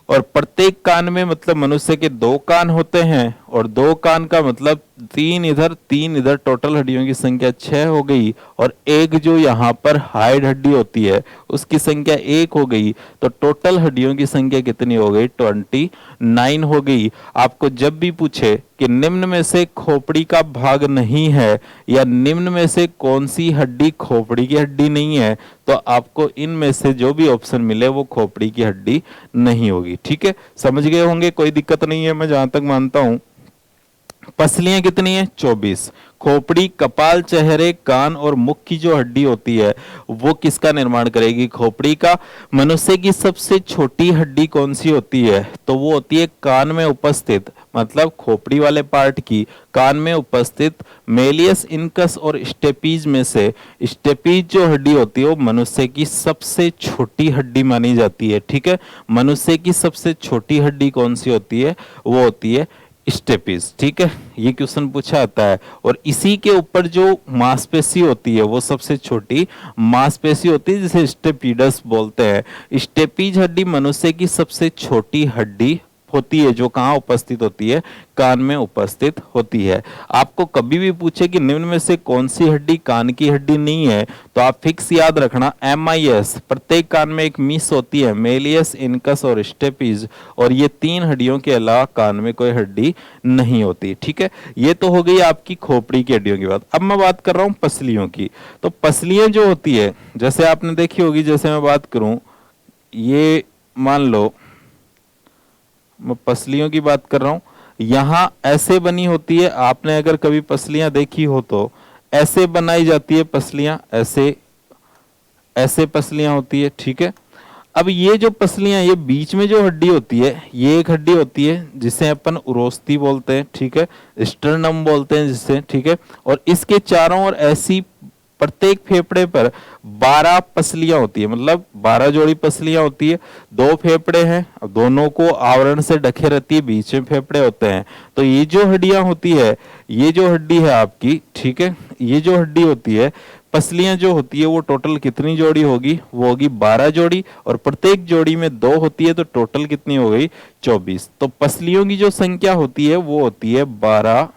और प्रत्येक कान में मतलब मनुष्य के 2 कान होते हैं, और 2 कान का मतलब 3 इधर 3 इधर, टोटल हड्डियों की संख्या 6 हो गई। और एक जो यहाँ पर हाइड हड्डी होती है उसकी संख्या 1 हो गई, तो टोटल हड्डियों की संख्या कितनी हो गई, 29 हो गई। आपको जब भी पूछे कि निम्न में से खोपड़ी का भाग नहीं है, या निम्न में से कौन सी हड्डी खोपड़ी की हड्डी नहीं है, तो आपको इनमें से जो भी ऑप्शन मिले वो खोपड़ी की हड्डी नहीं होगी, ठीक है। समझ गए होंगे, कोई दिक्कत नहीं है, मैं जहां तक मानता हूं। पसलियां कितनी है, 24। खोपड़ी, कपाल, चेहरे, कान और मुख की जो हड्डी होती है वो किसका निर्माण करेगी, खोपड़ी का। मनुष्य की सबसे छोटी हड्डी कौन सी होती है, तो वो होती है कान में उपस्थित, मतलब खोपड़ी वाले पार्ट की कान में उपस्थित मेलियस, इनकस और स्टेपीज में से स्टेपीज जो हड्डी होती है वो मनुष्य की सबसे छोटी हड्डी मानी जाती है, ठीक है। मनुष्य की सबसे छोटी हड्डी कौन सी होती है, वो होती है स्टेपीज, ठीक है। ये क्वेश्चन पूछा आता है। और इसी के ऊपर जो मांसपेशी होती है वो सबसे छोटी मांसपेशी होती है, जिसे स्टेपीडस बोलते हैं। स्टेपीज हड्डी मनुष्य की सबसे छोटी हड्डी होती है, जो कहाँ उपस्थित होती है, कान में उपस्थित होती है। आपको कभी भी पूछे कि निम्न में से कौन सी हड्डी कान की हड्डी नहीं है, तो आप फिक्स याद रखना MIS, प्रत्येक कान में एक मिस होती है, मेलियस, इनकस और स्टेपीज। और ये 3 हड्डियों के अलावा कान में कोई हड्डी नहीं होती, ठीक है। ये तो हो गई आपकी खोपड़ी की हड्डियों की बात। अब मैं बात कर रहा हूं पसलियों की। तो पसलियां जो होती है, जैसे आपने देखी होगी, जैसे मैं बात करूं, ये मान लो मैं पसलियों की बात कर रहा हूं, यहां ऐसे बनी होती है। आपने अगर कभी पसलियां देखी हो तो ऐसे बनाई जाती है पसलियां, ऐसे ऐसे पसलियां होती है, ठीक है। अब ये जो पसलियां, ये बीच में जो हड्डी होती है, ये एक हड्डी होती है जिसे अपन उरोस्ती बोलते हैं, ठीक है, स्टर्नम बोलते हैं जिसे, ठीक है। और इसके चारों ओर ऐसी प्रत्येक फेफड़े पर 12 पसलियां होती है, मतलब 12 जोड़ी पसलियां होती है। 2 फेफड़े हैं, दोनों को आवरण से ढके रहती है, बीच में फेफड़े होते हैं। तो ये जो हड्डियां होती है, ये जो हड्डी है आपकी, ठीक है, ये जो हड्डी होती है पसलियां जो होती है वो टोटल कितनी जोड़ी होगी, वो होगी 12 जोड़ी, और प्रत्येक जोड़ी में 2 होती है, तो टोटल कितनी हो गई 24। तो पसलियों की जो संख्या होती है वो होती है 12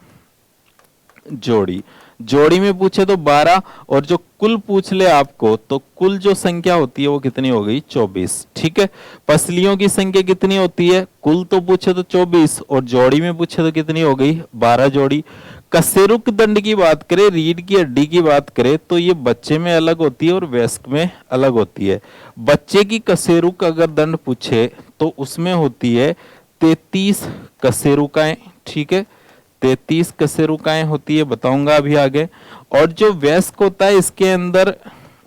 जोड़ी। जोड़ी में पूछे तो 12, और जो कुल पूछ ले आपको तो कुल जो संख्या होती है वो कितनी हो गई 24। ठीक है, पसलियों की संख्या कितनी होती है, कुल तो पूछे तो 24 और जोड़ी में पूछे तो कितनी हो गई 12 जोड़ी। कशेरुक दंड की बात करें, रीढ़ की हड्डी की बात करें, तो ये बच्चे में अलग होती है और वयस्क में अलग होती है। बच्चे की कशेरुक अगर दंड पूछे तो उसमें होती है 33 कशेरुकाएं। ठीक है, 33 कशेरुकाएं होती है, बताऊंगा अभी आगे। और जो वयस्क होता है इसके अंदर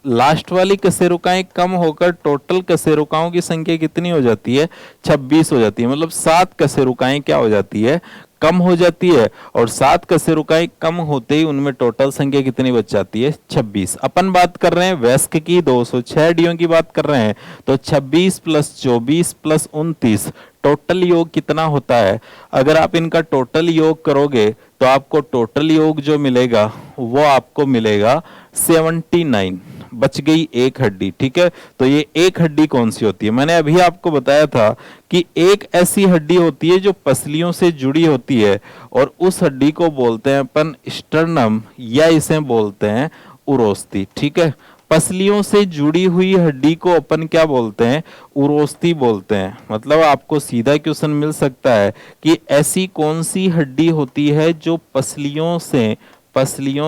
लास्ट वाली कशेरुकाएं कम होकर टोटल कशेरुकाओं की संख्या कितनी हो जाती है 26 हो जाती है। मतलब 7 कशेरुकाएं क्या हो जाती है, कम हो जाती है, और 7 कशेरुकाएं कम होते ही उनमें टोटल संख्या कितनी बच जाती है 26। अपन बात कर रहे हैं वयस्क की, 206 हड्डियों की बात कर रहे हैं, तो 26 प्लस 24 प्लस 29 टोटल योग कितना होता है। अगर आप इनका टोटल योग करोगे तो आपको टोटल योग जो मिलेगा वो आपको मिलेगा 79। बच गई एक हड्डी। ठीक है, तो ये एक हड्डी कौन सी होती है, मैंने अभी आपको बताया था कि एक ऐसी हड्डी होती है जो पसलियों से जुड़ी होती है, और उस हड्डी को बोलते हैं अपन स्टर्नम, या इसे बोलते हैं उरोस्ती। ठीक है, पसलियों से जुड़ी हुई हड्डी को अपन क्या बोलते हैं, उरोस्ती बोलते हैं। मतलब आपको सीधा क्वेश्चन मिल सकता है कि ऐसी कौन सी हड्डी होती है जो पसलियों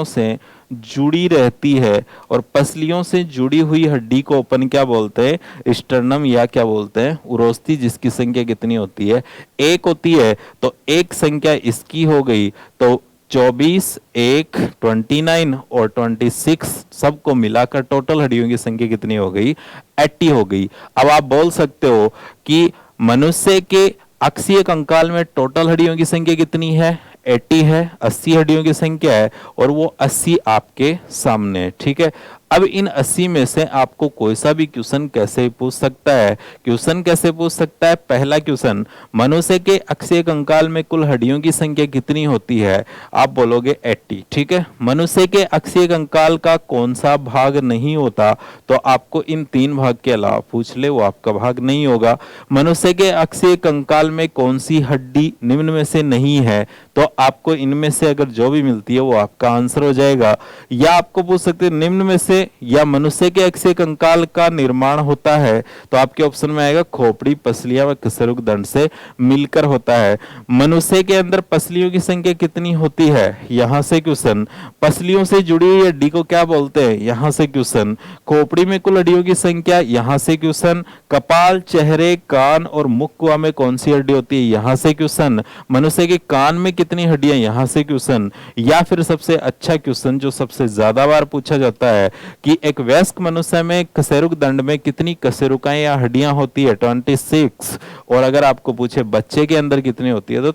से जुड़ी रहती है, और पसलियों से जुड़ी हुई हड्डी को अपन क्या बोलते हैं, स्टर्नम, या क्या बोलते हैं उरोस्ती, जिसकी संख्या कितनी होती है, एक होती है। तो एक संख्या इसकी हो गई, तो 24, 1, 29 और 26 सबको मिलाकर टोटल हड्डियों की संख्या कितनी हो गई 80 हो गई। अब आप बोल सकते हो कि मनुष्य के अक्षीय कंकाल में टोटल हड्डियों की संख्या कितनी है, 80 है, 80 हड्डियों की संख्या है, और वो 80 आपके सामने है। ठीक है, अब इन 80 में से आपको कोई सा भी क्वेश्चन कैसे पूछ सकता है, क्वेश्चन कैसे पूछ सकता है। पहला क्वेश्चन, मनुष्य के अक्षीय कंकाल में कुल हड्डियों की संख्या कितनी होती है, आप बोलोगे 80। ठीक है, मनुष्य के अक्षीय कंकाल का कौन सा भाग नहीं होता, तो आपको इन 3 भाग के अलावा पूछ ले वो आपका भाग नहीं होगा। मनुष्य के अक्षीय कंकाल में कौन सी हड्डी निम्न में से नहीं है, तो आपको इनमें से अगर जो भी मिलती है वो आपका आंसर हो जाएगा। या आपको पूछ सकते हैं निम्न में से या मनुष्य के अक्षीय कंकाल का निर्माण होता है, तो आपके ऑप्शन में आएगा खोपड़ी, पसलियां व कशेरुक दंड से मिलकर होता है। मनुष्य के अंदर पसलियों की संख्या कितनी होती है, यहां से क्वेश्चन। पसलियों से जुड़ी हुई हड्डी को क्या बोलते हैं, यहां से क्वेश्चन। खोपड़ी में कुल हड्डियों की संख्या, यहां से क्वेश्चन। कपाल, चेहरे, कान और मुख में कौन सी हड्डी होती है, यहां से क्वेश्चन। मनुष्य के कान में कितनी हड्डियां, यहां से क्वेश्चन। या फिर सबसे अच्छा क्वेश्चन जो सबसे ज्यादा बार पूछा जाता है कि एक वयस्क मनुष्य में कशेरुक दंड में कितनी कशेरुकाएं या हड्डियां होती है, 26। और अगर आपको पूछे बच्चे के अंदर कितनी होती है, तो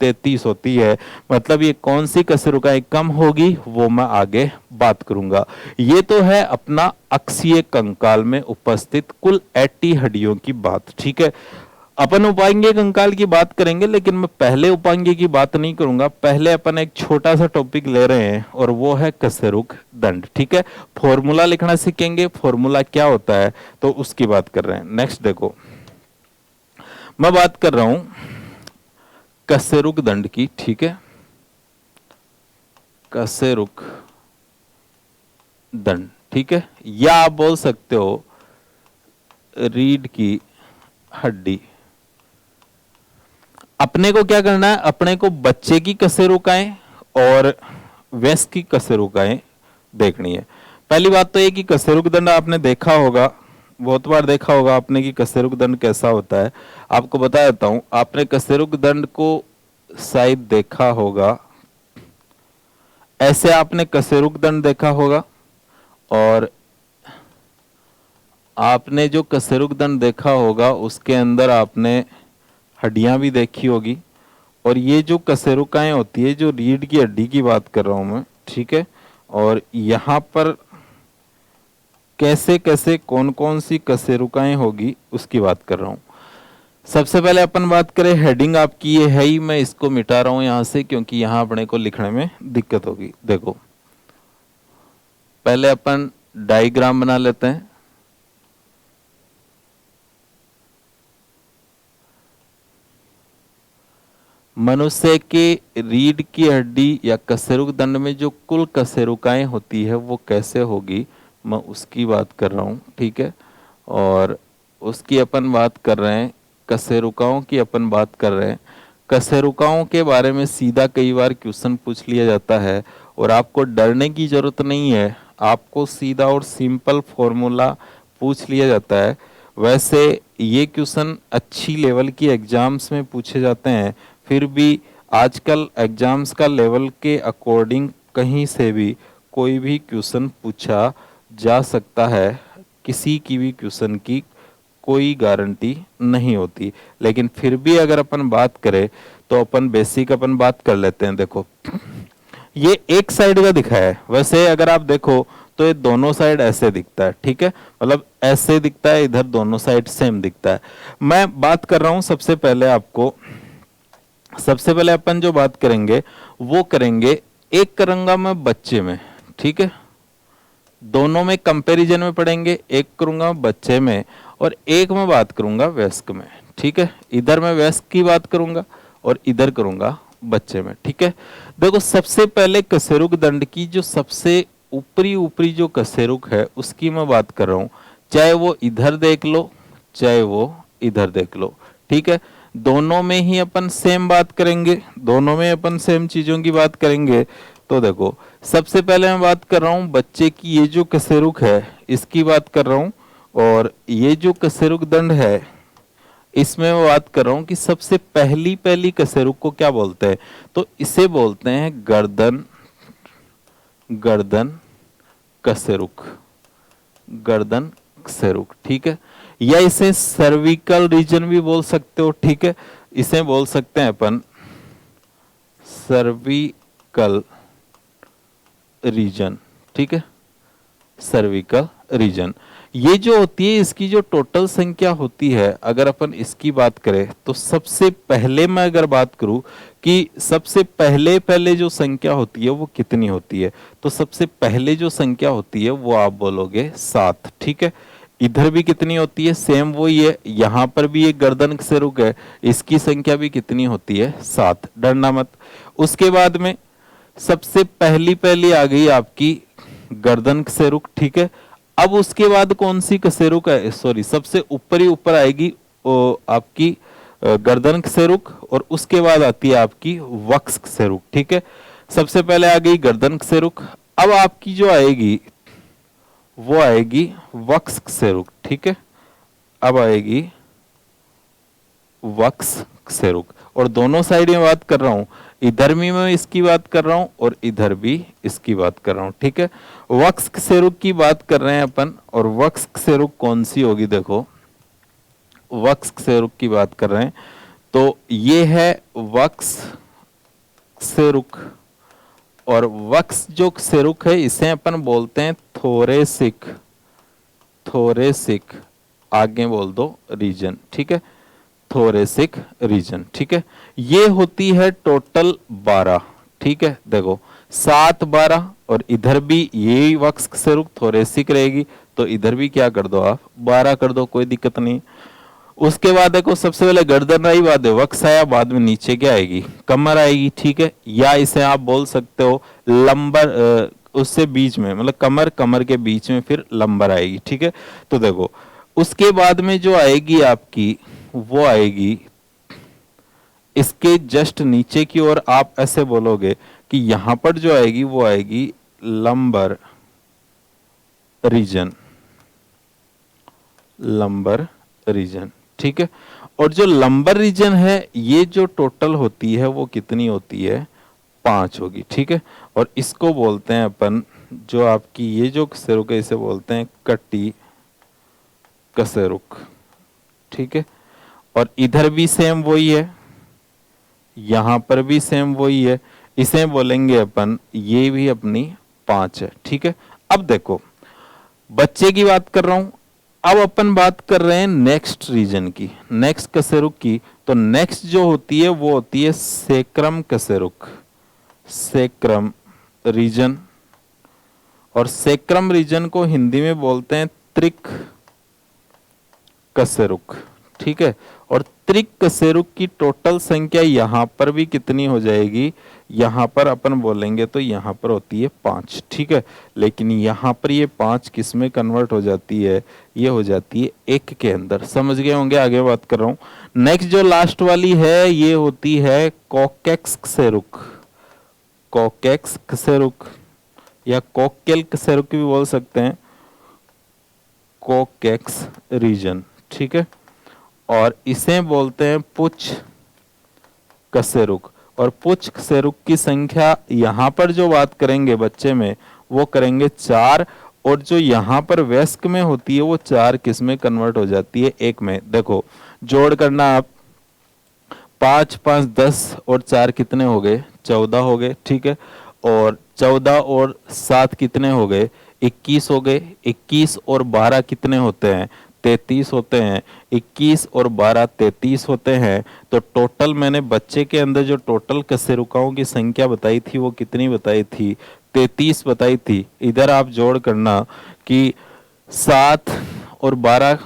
33 होती है। मतलब ये कौन सी कशेरुकाएं कम होगी वो मैं आगे बात करूंगा। ये तो है अपना अक्षीय कंकाल में उपस्थित कुल 80 हड्डियों की बात। ठीक है, अपन उपांगीय कंकाल की बात करेंगे, लेकिन मैं पहले उपांगीय की बात नहीं करूंगा। पहले अपन एक छोटा सा टॉपिक ले रहे हैं और वो है कशेरुक दंड। ठीक है, फॉर्मूला लिखना सीखेंगे, फॉर्मूला क्या होता है तो उसकी बात कर रहे हैं। नेक्स्ट देखो, मैं बात कर रहा हूं कशेरुक दंड की। ठीक है, कशेरुक दंड। ठीक है, या आप बोल सकते हो रीढ़ की हड्डी। अपने को क्या करना है, अपने को बच्चे की कशेरुकाएं और वयस्क की कशेरुकाएं देखनी है। पहली बात तो ये कि कशेरुक दंड आपने देखा होगा, बहुत बार देखा होगा आपने कि कशेरुक दंड कैसा होता है। आपको बता देता हूं, आपने कशेरुक दंड को शायद देखा होगा ऐसे, आपने कशेरुक दंड देखा होगा, और आपने जो कशेरुक दंड देखा होगा उसके अंदर आपने हड्डियां भी देखी होगी। और ये जो कशेरुकाएं होती है, जो रीढ़ की हड्डी की बात कर रहा हूं मैं, ठीक है, और यहाँ पर कैसे कैसे कौन कौन सी कशेरुकाएं होगी उसकी बात कर रहा हूं। सबसे पहले अपन बात करें, हेडिंग आपकी ये है ही, मैं इसको मिटा रहा हूं यहां से क्योंकि यहां अपने को लिखने में दिक्कत होगी। देखो, पहले अपन डायग्राम बना लेते हैं। मनुष्य के रीढ़ की हड्डी या कशेरुक दंड में जो कुल कशेरुकाएं होती है वो कैसे होगी, मैं उसकी बात कर रहा हूँ, ठीक है। और उसकी अपन बात कर रहे हैं, कशेरुकाओं की अपन बात कर रहे हैं। कशेरुकाओं के बारे में सीधा कई बार क्वेश्चन पूछ लिया जाता है और आपको डरने की जरूरत नहीं है, आपको सीधा और सिंपल फॉर्मूला पूछ लिया जाता है। वैसे ये क्वेश्चन अच्छी लेवल की एग्जाम्स में पूछे जाते हैं, फिर भी आजकल एग्जाम्स का लेवल के अकॉर्डिंग कहीं से भी कोई भी क्वेश्चन पूछा जा सकता है, किसी की भी क्वेश्चन की कोई गारंटी नहीं होती। लेकिन फिर भी अगर अपन बात करें तो अपन बेसिक अपन बात कर लेते हैं। देखो ये एक साइड का दिखा है, वैसे अगर आप देखो तो ये दोनों साइड ऐसे दिखता है, ठीक है, मतलब ऐसे दिखता है, इधर दोनों साइड सेम दिखता है। मैं बात कर रहा हूं सबसे पहले आपको, सबसे पहले अपन जो बात करेंगे वो करेंगे एक करूंगा मैं बच्चे में, ठीक है, दोनों में कंपैरिजन में पढ़ेंगे, एक करूंगा बच्चे में और एक मैं बात करूंगा वयस्क में, ठीक है। इधर मैं वयस्क की बात करूंगा और इधर करूंगा बच्चे में, ठीक है। देखो सबसे पहले कशेरुक दंड की जो सबसे ऊपरी ऊपरी जो कशेरुक है उसकी मैं बात कर रहा हूं, चाहे वो इधर देख लो चाहे वो इधर देख लो, ठीक है। दोनों में ही अपन सेम बात करेंगे, दोनों में अपन सेम चीजों की बात करेंगे। तो देखो सबसे पहले मैं बात कर रहा हूं बच्चे की, ये जो कशेरुक है इसकी बात कर रहा हूं, और ये जो कशेरुक दंड है इसमें मैं बात कर रहा हूं कि सबसे पहली पहली कशेरुक को क्या बोलते हैं, तो इसे बोलते हैं गर्दन, गर्दन कशेरुक, गर्दन कशेरुक, ठीक है। या इसे सर्विकल रीजन भी बोल सकते हो, ठीक है, इसे बोल सकते हैं अपन सर्विकल रीजन, ठीक है, सर्विकल रीजन। ये जो होती है इसकी जो टोटल संख्या होती है, अगर अपन इसकी बात करें तो सबसे पहले मैं अगर बात करूं कि सबसे पहले पहले जो संख्या होती है वो कितनी होती है, तो सबसे पहले जो संख्या होती है वो आप बोलोगे 7, ठीक है। इधर भी कितनी होती है, सेम वही है, यहां पर भी एक गर्दन से रुक है, इसकी संख्या भी कितनी होती है 7, डरना मत। उसके बाद में सबसे पहली पहली आ गई आपकी गर्दन कशेरुक, ठीक है। अब उसके बाद कौन सी कशेरुक है, सॉरी सबसे ऊपर ही ऊपर आएगी आपकी गर्दन कशेरुक, और उसके बाद आती है आपकी वक्ष कशेरुक, ठीक है। सबसे पहले आ गई गर्दन कशेरुक, अब आपकी जो आएगी वो आएगी वक्ष कशेरुक, ठीक है। अब आएगी वक्ष कशेरुक, और दोनों साइड में बात कर रहा हूं, इधर भी मैं इसकी बात कर रहा हूं और इधर भी इसकी बात कर रहा हूं, ठीक है। वक्ष कशेरुक की बात कर रहे हैं अपन, और वक्ष कशेरुक कौन सी होगी, देखो वक्ष कशेरुक की बात कर रहे हैं तो ये है वक्ष कशेरुक, और वक्ष जो कशेरुक है इसे अपन बोलते हैं थोरेसिक, थोरेसिक आगे बोल दो रीजन, ठीक है, थोरेसिक रीजन, ठीक है। ये होती है टोटल 12, ठीक है। देखो 7 12, और इधर भी यही वक्ष कशेरुक थोरेसिक रहेगी, तो इधर भी क्या कर दो आप 12 कर दो, कोई दिक्कत नहीं। उसके बाद देखो सबसे पहले गर्दन आई, बाद वक्ष आया, बाद में नीचे क्या आएगी, कमर आएगी, ठीक है। या इसे आप बोल सकते हो लंबर, उससे बीच में मतलब कमर कमर के बीच में फिर लंबर आएगी, ठीक है। तो देखो उसके बाद में जो आएगी आपकी वो आएगी इसके जस्ट नीचे की ओर, आप ऐसे बोलोगे कि यहां पर जो आएगी वो आएगी लंबर रीजन, लंबर रीजन, ठीक है। और जो लंबर रीजन है ये जो टोटल होती है वो कितनी होती है, 5 होगी, ठीक है। और इसको बोलते हैं अपन, जो आपकी ये जो कशेरुक है इसे बोलते हैं कटी कशेरुक, ठीक है। और इधर भी सेम वही है, यहां पर भी सेम वही है, इसे बोलेंगे अपन, ये भी अपनी 5 है, ठीक है। अब देखो बच्चे की बात कर रहा हूं, अब अपन बात कर रहे हैं नेक्स्ट रीजन की, नेक्स्ट कशेरुक की। तो नेक्स्ट जो होती है वो होती है सेक्रम कशेरुक, सेक्रम रीजन। और सेक्रम रीजन को हिंदी में बोलते हैं त्रिक कशेरुक, ठीक है। और त्रिक कशेरुक की टोटल संख्या यहां पर भी कितनी हो जाएगी, यहां पर अपन बोलेंगे तो यहां पर होती है 5, ठीक है। लेकिन यहां पर ये 5 किस में कन्वर्ट हो जाती है, ये हो जाती है 1 के अंदर। समझ गए होंगे, आगे बात कर रहा हूं। नेक्स्ट जो लास्ट वाली है ये होती है कोकेक्स कशेरुक, कोकेक्स कशेरुक या कोक्केल कशेरुक भी बोल सकते हैं, कोकेक्स रीजन, ठीक है। और इसे बोलते हैं पुच्छ कशेरुक। और पुच्छ कशेरुक की संख्या यहां पर जो बात करेंगे बच्चे में वो करेंगे 4, और जो यहां पर वयस्क में होती है वो 4 किस में कन्वर्ट हो जाती है, 1 में। देखो जोड़ करना आप, 5 5 10 और 4 कितने हो गए, 14 हो गए, ठीक है। और 14 और 7 कितने हो गए, 21 हो गए। 21 और 12 कितने होते हैं, 33 होते हैं। 21 और 12 33 होते हैं। तो टोटल मैंने बच्चे के अंदर जो टोटल कशेरुकाओं की संख्या बताई थी वो कितनी बताई थी, 33 बताई थी। इधर आप जोड़ करना कि 7 और 12,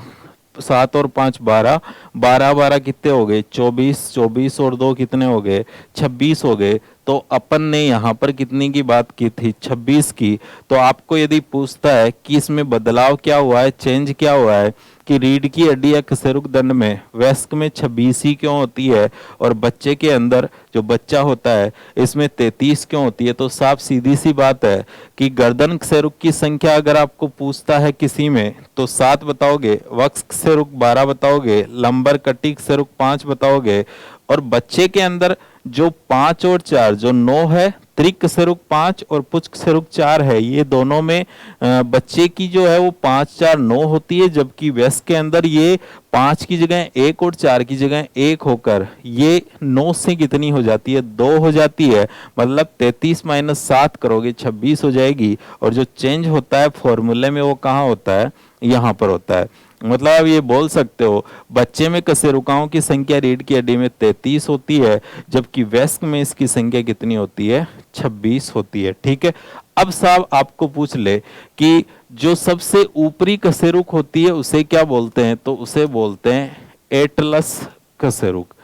7 और 5 12, 12 12 कितने हो गए, 24, 24 और 2 कितने हो गए, 26 हो गए। तो अपन ने यहाँ पर कितनी की बात की थी, 26 की। तो आपको यदि पूछता है कि इसमें बदलाव क्या हुआ है, चेंज क्या हुआ है, कि रीढ़ की हड्डी या कशेरुक दंड में वयस्क में 26 ही क्यों होती है और बच्चे के अंदर जो बच्चा होता है इसमें 33 क्यों होती है, तो साफ सीधी सी बात है कि गर्दन कशेरुक की संख्या अगर आपको पूछता है किसी में तो 7 बताओगे, वक्ष कशेरुक 12 बताओगे, लंबर कटी कशेरुक 5 बताओगे। और बच्चे के अंदर जो 5 और 4 जो 9 है, त्रिक कशेरुक 5 और पुच्छ कशेरुक 4 है, ये दोनों में बच्चे की जो है वो 5 4 9 होती है, जबकि वयस्क के अंदर ये 5 की जगह 1 और 4 की जगह 1 होकर ये 9 से कितनी हो जाती है, 2 हो जाती है। मतलब 33 माइनस 7 करोगे 26 हो जाएगी। और जो चेंज होता है फॉर्मूले में वो कहाँ होता है, यहाँ पर होता है। मतलब आप ये बोल सकते हो बच्चे में कशेरुकाओं की संख्या रीढ़ की हड्डी में 33 होती है, जबकि वयस्क में इसकी संख्या कितनी होती है, 26 होती है, ठीक है। अब साहब आपको पूछ ले कि जो सबसे ऊपरी कशेरुक होती है उसे क्या बोलते हैं, तो उसे बोलते हैं एटलस कशेरुक।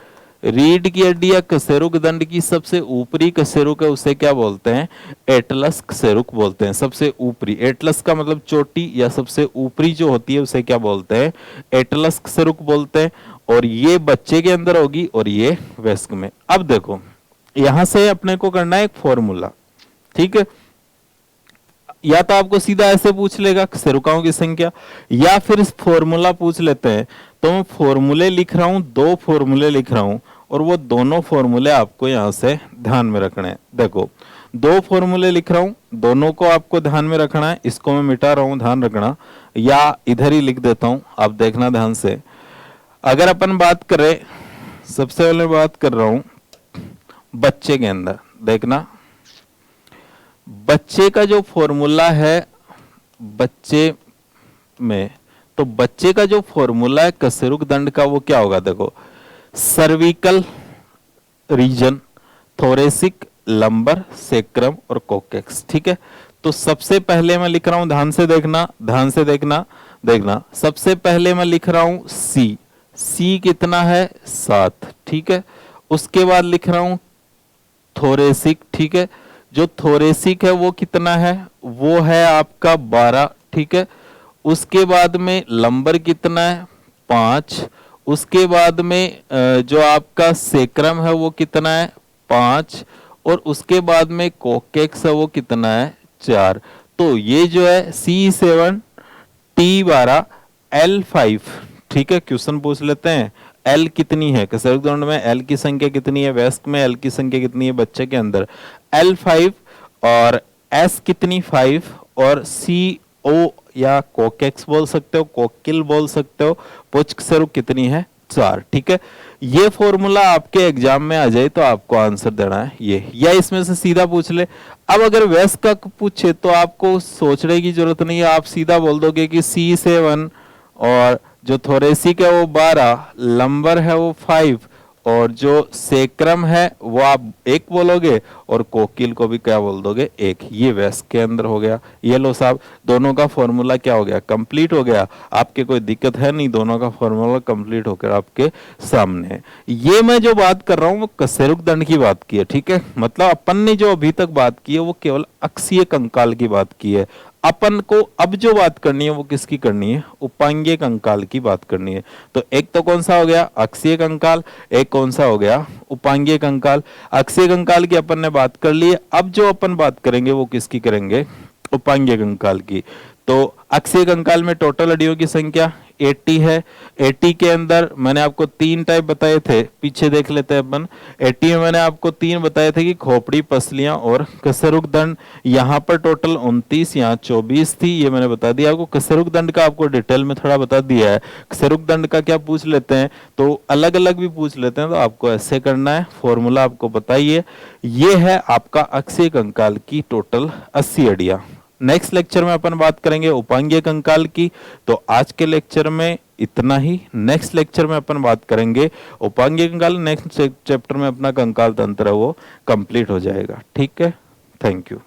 रीढ़ की हड्डी या कशेरुक दंड की सबसे ऊपरी कशेरुक है उसे क्या बोलते हैं, एटलस कशेरुक बोलते हैं। सबसे ऊपरी, एटलस का मतलब चोटी या सबसे ऊपरी जो होती है उसे क्या बोलते हैं, एटलस कशेरुक बोलते हैं। और ये बच्चे के अंदर होगी और ये वयस्क में। अब देखो यहां से अपने को करना है एक फॉर्मूला, ठीक है। या तो आपको सीधा ऐसे पूछ लेगा कशेरुकाओं की संख्या, या फिर फॉर्मूला पूछ लेते हैं। तो मैं फॉर्मूले लिख रहा हूं, 2 फॉर्मूले लिख रहा हूं और वो दोनों फॉर्मूले आपको यहां से ध्यान में रखने हैं। देखो 2 फॉर्मूले लिख रहा हूं, दोनों को आपको ध्यान में रखना है। इसको मैं मिटा रहा हूं, ध्यान रखना, या इधर ही लिख देता हूं, आप देखना ध्यान से। अगर अपन बात करें, सबसे पहले बात कर रहा हूं बच्चे के अंदर, देखना बच्चे का जो फॉर्मूला है बच्चे में, तो बच्चे का जो फॉर्मूला है कशेरुक दंड का वो क्या होगा, देखो cervical region, thoracic, lumbar, sacrum और कोकेक्स, ठीक है। तो सबसे पहले मैं लिख रहा हूं, ध्यान से देखना, ध्यान से देखना, देखना सबसे पहले मैं लिख रहा हूं सी, सी कितना है 7, ठीक है। उसके बाद लिख रहा हूं थोरेसिक, ठीक है। जो थोरेसिक है वो कितना है, वो है आपका 12, ठीक है। उसके बाद में लंबर कितना है 5। उसके बाद में जो आपका सेक्रम है वो कितना है 5। और उसके बाद में कोकेक्स है वो कितना है 4। तो ये जो है C7 T12 L5, ठीक है। क्वेश्चन पूछ लेते हैं एल कितनी है कशेरुक दंड में, एल की संख्या कितनी है, वयस्क में एल की संख्या कितनी है, बच्चे के अंदर L5, और S कितनी 5, और CO या कोकेक्स बोल सकते हो, कोकिल बोल सकते हो, पुच्छ कशेरुक कितनी है 4, ठीक है। ये फॉर्मूला आपके एग्जाम में आ जाए तो आपको आंसर देना है ये, या इसमें से सीधा पूछ ले। अब अगर वयस्क का पूछे तो आपको सोचने की जरूरत नहीं है, आप सीधा बोल दोगे कि C7 और जो थोरेसिक है वो 12, लंबर है वो 5 और जो सेक्रम है वो आप एक बोलोगे और कोकिल को भी क्या बोल दोगे, एक। ये वयस्क के अंदर हो गया। ये लो साहब, दोनों का फॉर्मूला क्या हो गया, कंप्लीट हो गया। आपके कोई दिक्कत है नहीं, दोनों का फॉर्मूला कंप्लीट होकर आपके सामने है। ये मैं जो बात कर रहा हूं वो कशेरुक दंड की बात की है, ठीक है। मतलब अपन ने जो अभी तक बात की है वो केवल अक्षीय कंकाल की बात की है। अपन को अब जो बात करनी है वो किसकी करनी है, उपांगीय कंकाल की बात करनी है। तो एक तो कौन सा हो गया, अक्षीय कंकाल, एक कौन सा हो गया, उपांगीय कंकाल। अक्षीय कंकाल की अपन ने बात कर ली है, अब जो अपन बात करेंगे वो किसकी करेंगे, उपांगीय कंकाल की। तो अक्षीय कंकाल में टोटल हड्डियों की संख्या 80 है। 80 के अंदर मैंने आपको 3 टाइप बताए थे, पीछे देख लेते हैं अपन। 80 में मैंने आपको 3 बताए थे कि खोपड़ी, पसलियां और कशेरुक दंड। यहाँ पर टोटल 29, यहाँ 24 थी, ये मैंने बता दिया आपको। कशेरुक दंड का आपको डिटेल में थोड़ा बता दिया है। कशेरुक दंड का क्या पूछ लेते हैं तो अलग अलग भी पूछ लेते हैं, तो आपको ऐसे करना है, फॉर्मूला आपको बताइए। ये है आपका अक्षीय कंकाल की टोटल 80 हड्डियां। नेक्स्ट लेक्चर में अपन बात करेंगे उपांगीय कंकाल की। तो आज के लेक्चर में इतना ही। नेक्स्ट लेक्चर में अपन बात करेंगे उपांगीय कंकाल। नेक्स्ट चैप्टर में अपना कंकाल तंत्र है वो कंप्लीट हो जाएगा, ठीक है। Thank you.